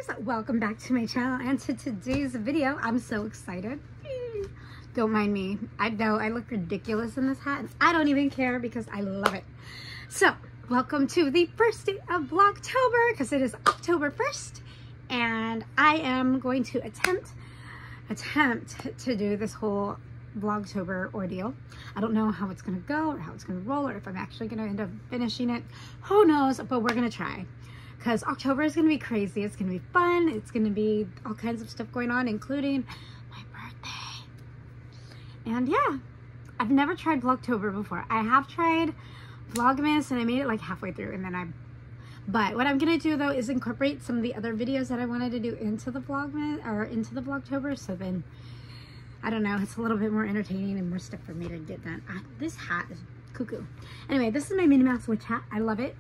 guys, welcome back to my channel and to today's video. I'm so excited. Don't mind me. I know I look ridiculous in this hat and I don't even care because I love it. So welcome to the first day of Vlogtober because it is October 1st and I am going to attempt to do this whole Vlogtober ordeal. I don't know how it's gonna go or how it's gonna roll or if I'm actually gonna end up finishing it. Who knows, but we're gonna try. Because October is going to be crazy. It's going to be fun. It's going to be all kinds of stuff going on, including my birthday. And yeah, I've never tried Vlogtober before. I have tried Vlogmas and I made it like halfway through and then but what I'm going to do though is incorporate some of the other videos that I wanted to do into the Vlogmas or into the Vlogtober. So then, I don't know, it's a little bit more entertaining and more stuff for me to get done. This hat is cuckoo. Anyway, this is my Minnie Mouse witch hat. I love it.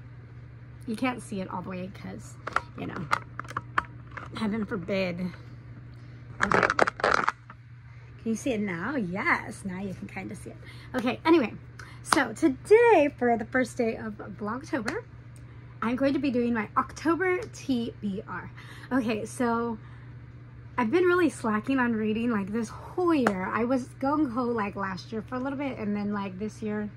You can't see it all the way because, you know, heaven forbid. Okay. Can you see it now? Yes, now you can kind of see it. Okay, anyway, so today for the first day of Vlogtober, I'm going to be doing my October TBR. Okay, so I've been really slacking on reading like this whole year. I was gung-ho like last year for a little bit and then like this year.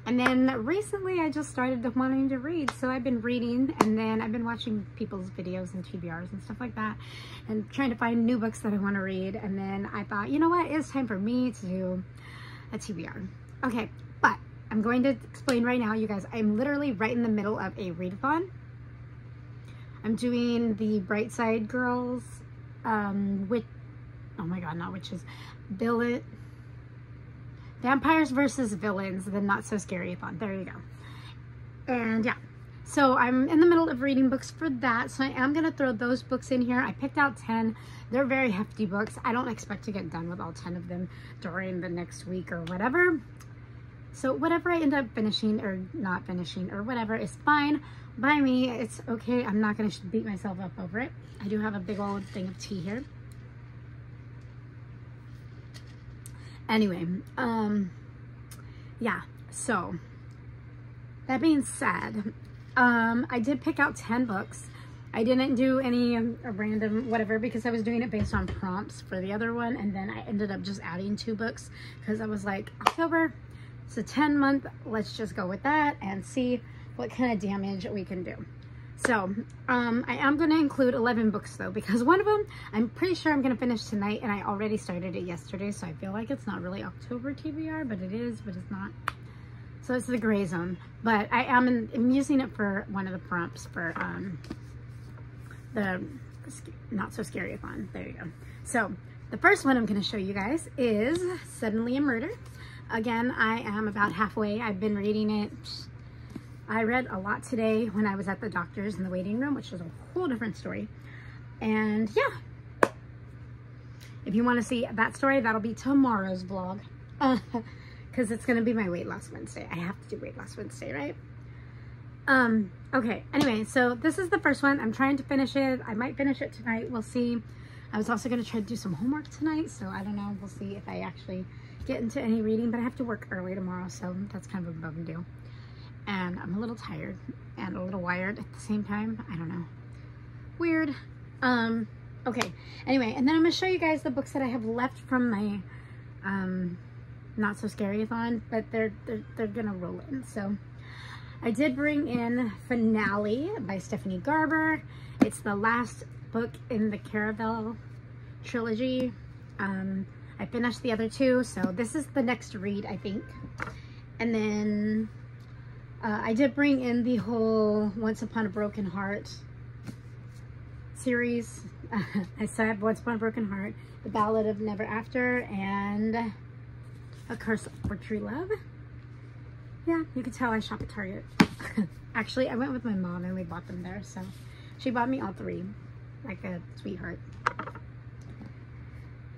And then recently I just started wanting to read. So I've been reading and then I've been watching people's videos and TBRs and stuff like that and trying to find new books that I want to read. And then I thought, you know what, it's time for me to do a TBR. Okay, but I'm going to explain right now, you guys, I'm literally right in the middle of a readathon. I'm doing the Bright Side Girls, with, oh my God, not witches, Vampires versus Villains, the Not So Scary-a-thon. There you go. And yeah, so I'm in the middle of reading books for that. So I am going to throw those books in here. I picked out 10. They're very hefty books. I don't expect to get done with all 10 of them during the next week or whatever. So whatever I end up finishing or not finishing or whatever is fine by me. It's okay. I'm not going to beat myself up over it. I do have a big old thing of tea here. Anyway, yeah, so that being said, I did pick out 10 books. I didn't do any random whatever because I was doing it based on prompts for the other one. And then I ended up just adding 2 books because I was like, October, it's a 10-month. Let's just go with that and see what kind of damage we can do. So, I am going to include 11 books though, because one of them, I'm pretty sure I'm going to finish tonight and I already started it yesterday. So I feel like it's not really October TBR, but it is, but it's not. So it's the gray zone, but I'm using it for one of the prompts for, the Not So Scary-a-thon. There you go. So the first one I'm going to show you guys is Suddenly a Murder. Again, I am about halfway. I've been reading it. I read a lot today when I was at the doctor's in the waiting room, which was a whole different story. And yeah, if you want to see that story, that'll be tomorrow's vlog. Because it's going to be my weight loss Wednesday. I have to do weight loss Wednesday, right? Okay, anyway, so this is the first one. I'm trying to finish it. I might finish it tonight. We'll see. I was also going to try to do some homework tonight. So I don't know. We'll see if I actually get into any reading. But I have to work early tomorrow. So that's kind of a bum deal. And I'm a little tired and a little wired at the same time. I don't know. Weird. Okay. Anyway, and then I'm going to show you guys the books that I have left from my Not So Scary-a-thon, but they're going to roll in. So I did bring in Finale by Stephanie Garber. It's the last book in the Caravel trilogy. I finished the other 2, so this is the next read, I think. And then I did bring in the whole Once Upon a Broken Heart series. I said Once Upon a Broken Heart, The Ballad of Never After, and A Curse for True Love. Yeah, you can tell I shop at Target. Actually, I went with my mom and we bought them there, so she bought me all 3, like a sweetheart.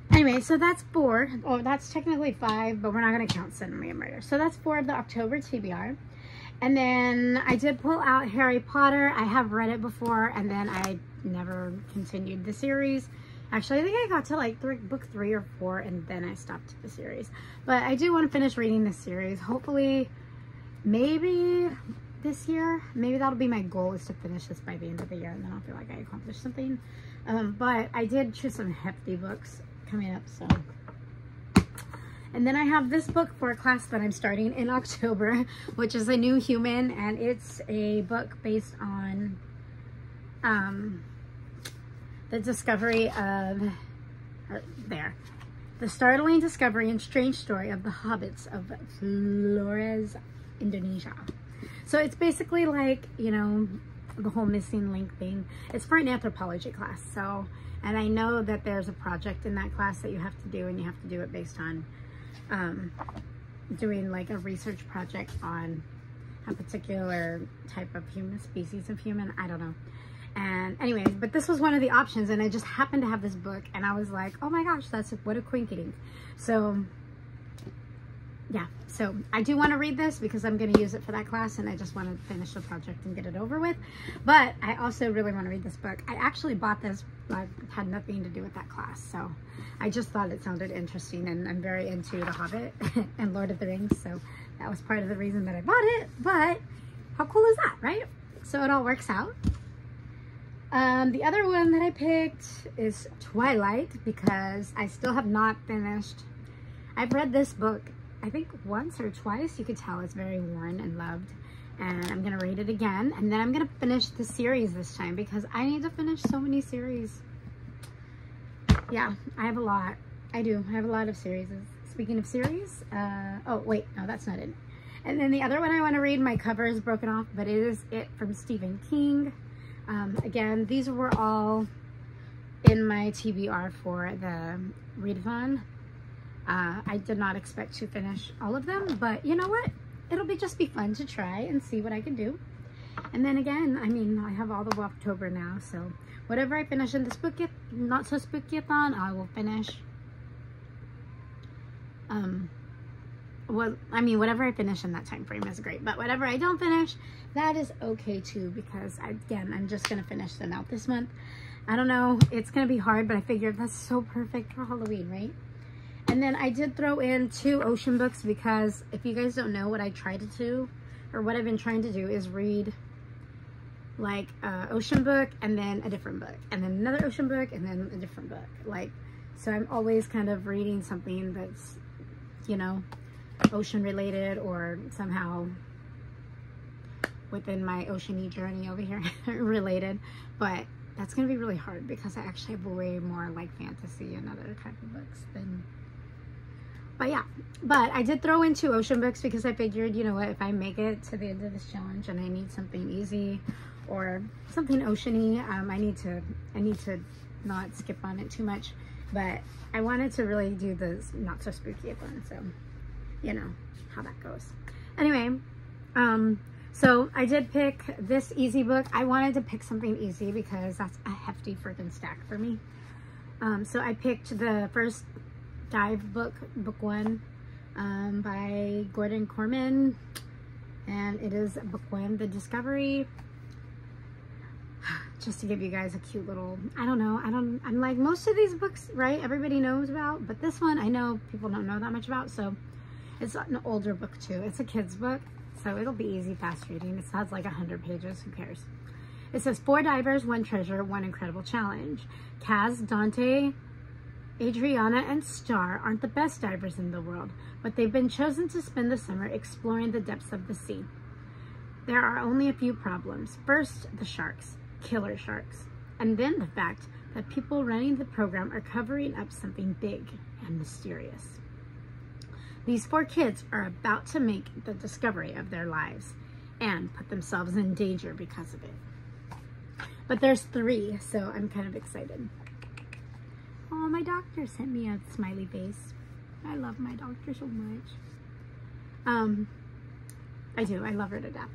Anyway, so that's 4. Oh, that's technically 5, but we're not going to count Suddenly a Murder. So that's 4 of the October TBR. And then I did pull out Harry Potter. I have read it before, and then I never continued the series. Actually, I think I got to like book 3 or 4, and then I stopped the series. But I do want to finish reading this series. Hopefully, maybe this year. Maybe that'll be my goal, is to finish this by the end of the year, and then I'll feel like I accomplished something. But I did choose some hefty books coming up, so. And then I have this book for a class that I'm starting in October, which is A New Human, and it's a book based on the discovery of, the startling discovery and strange story of the hobbits of Flores, Indonesia. So it's basically like, you know, the whole missing link thing. It's for an anthropology class, so, and I know that there's a project in that class that you have to do, and you have to do it based on doing like a research project on a particular type of human, species of human, I don't know. And anyways, but this was one of the options, and I just happened to have this book, and I was like, oh my gosh, what a quinkydink. So yeah, so I do want to read this because I'm going to use it for that class, and I just want to finish the project and get it over with. But I also really want to read this book. I actually bought this, but it had nothing to do with that class, so I just thought it sounded interesting, and I'm very into The Hobbit and Lord of the Rings, so that was part of the reason that I bought it. But how cool is that, right? So it all works out. The other one that I picked is Twilight, because I still have not finished. I've read this book, I think once or twice. You could tell it's very worn and loved, and I'm gonna read it again, and then I'm gonna finish the series this time, because I need to finish so many series. Yeah, I have a lot. I do. I have a lot of series. Speaking of series, oh wait, no, that's not it. And then the other one I want to read, my cover is broken off, but it is It from Stephen King. Again, these were all in my TBR for the readathon. I did not expect to finish all of them, but you know what? It'll just be fun to try and see what I can do. And then again, I mean, I have all of October now, so whatever I finish in the not so spooky-a-thon, I will finish. Well, I mean, whatever I finish in that time frame is great, but whatever I don't finish, that is okay too, because again, I'm just gonna finish them out this month. I don't know, it's gonna be hard, but I figured that's so perfect for Halloween, right? And then I did throw in 2 ocean books, because if you guys don't know, what I try to do, or what I've been trying to do, is read like an ocean book and then a different book, and then another ocean book and then a different book. Like, so I'm always kind of reading something that's, you know, ocean related, or somehow within my oceany journey over here related. But that's gonna be really hard, because I actually have way more like fantasy and other type of books than. But yeah, but I did throw in 2 ocean books, because I figured, you know what, if I make it to the end of this challenge and I need something easy or something oceany, I need to not skip on it too much. But I wanted to really do the not so spooky one, so you know how that goes. Anyway, so I did pick this easy book. I wanted to pick something easy because that's a hefty freaking stack for me. So I picked the first dive book, book 1, by Gordon Corman, and it is book 1, The Discovery. Just to give you guys a cute little, I'm like, most of these books, right, everybody knows about, but this one I know people don't know that much about, so it's an older book too. It's a kid's book, so it'll be easy, fast reading. It has like 100 pages, who cares? It says 4 divers, 1 treasure, 1 incredible challenge. Kaz, Dante, Adriana, and Star aren't the best divers in the world, but they've been chosen to spend the summer exploring the depths of the sea. There are only a few problems. First, the sharks, killer sharks, and then the fact that people running the program are covering up something big and mysterious. These 4 kids are about to make the discovery of their lives and put themselves in danger because of it. But there's 3, so I'm kind of excited. Oh, my doctor sent me a smiley face. I love my doctor so much. I do. I love her to death.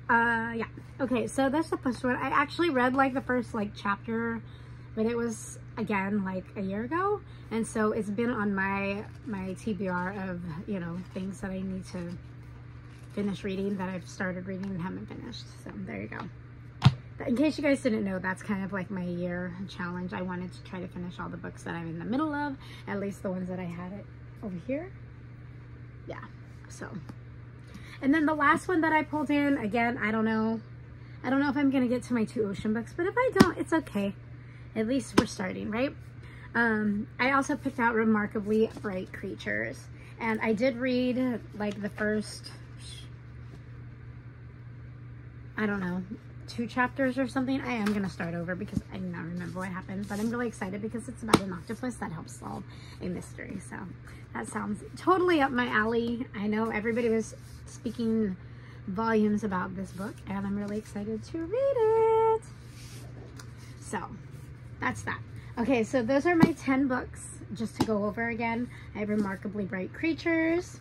Yeah. Okay, so that's the first one. I actually read like the first like chapter, but it was again like a year ago, and so it's been on my TBR of, you know, things that I need to finish reading, that I've started reading and haven't finished. So there you go. In case you guys didn't know, that's kind of like my year challenge. I wanted to try to finish all the books that I'm in the middle of, at least the ones that I had it over here. Yeah, so And then the last one that I pulled in, again, I don't know if I'm going to get to my 2 ocean books, but if I don't, it's okay. At least we're starting, right? I also picked out Remarkably Bright Creatures. And I did read like the first, I don't know, 2 chapters or something. I am going to start over because I don't remember what happened. But I'm really excited because it's about an octopus that helps solve a mystery. So that sounds totally up my alley. I know everybody was speaking volumes about this book, and I'm really excited to read it. So that's that. Okay, so those are my 10 books. Just to go over again, I have Remarkably Bright Creatures,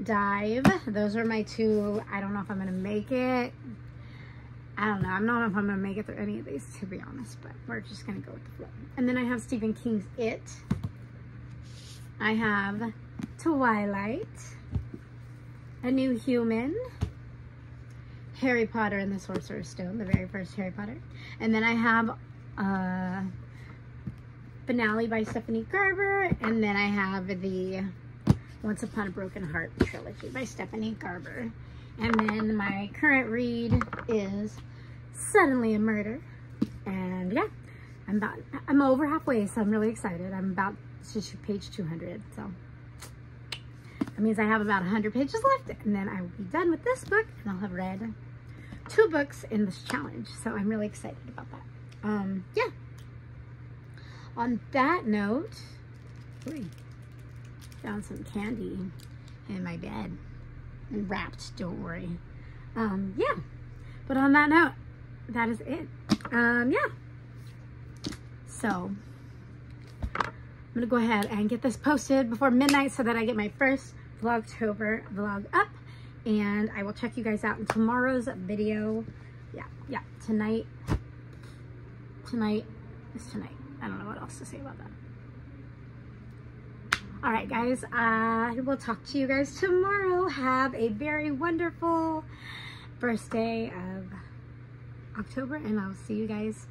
Dive. Those are my 2. I don't know if I'm going to make it. I don't know. I don't know if I'm going to make it through any of these, to be honest, but we're just going to go with the flow. And then I have Stephen King's It. I have Twilight, A New Human, Harry Potter and the Sorcerer's Stone, the very first Harry Potter. And then I have Finale by Stephanie Garber, and then I have the Once Upon a Broken Heart trilogy by Stephanie Garber. And then my current read is Suddenly a Murder. And yeah, I'm over halfway, so I'm really excited. I'm about to page 200, so that means I have about 100 pages left, and then I will be done with this book, and I'll have read 2 books in this challenge. So I'm really excited about that. Yeah. On that note, found some candy in my bed and wrapped, don't worry. Yeah, but on that note, that is it. Yeah, so I'm gonna go ahead and get this posted before midnight so that I get my first Vlogtober vlog up, and I will check you guys out in tomorrow's video. Yeah, tonight is tonight. I don't know what else to say about that. All right, guys, I will talk to you guys tomorrow. Have a very wonderful first day of October, and I'll see you guys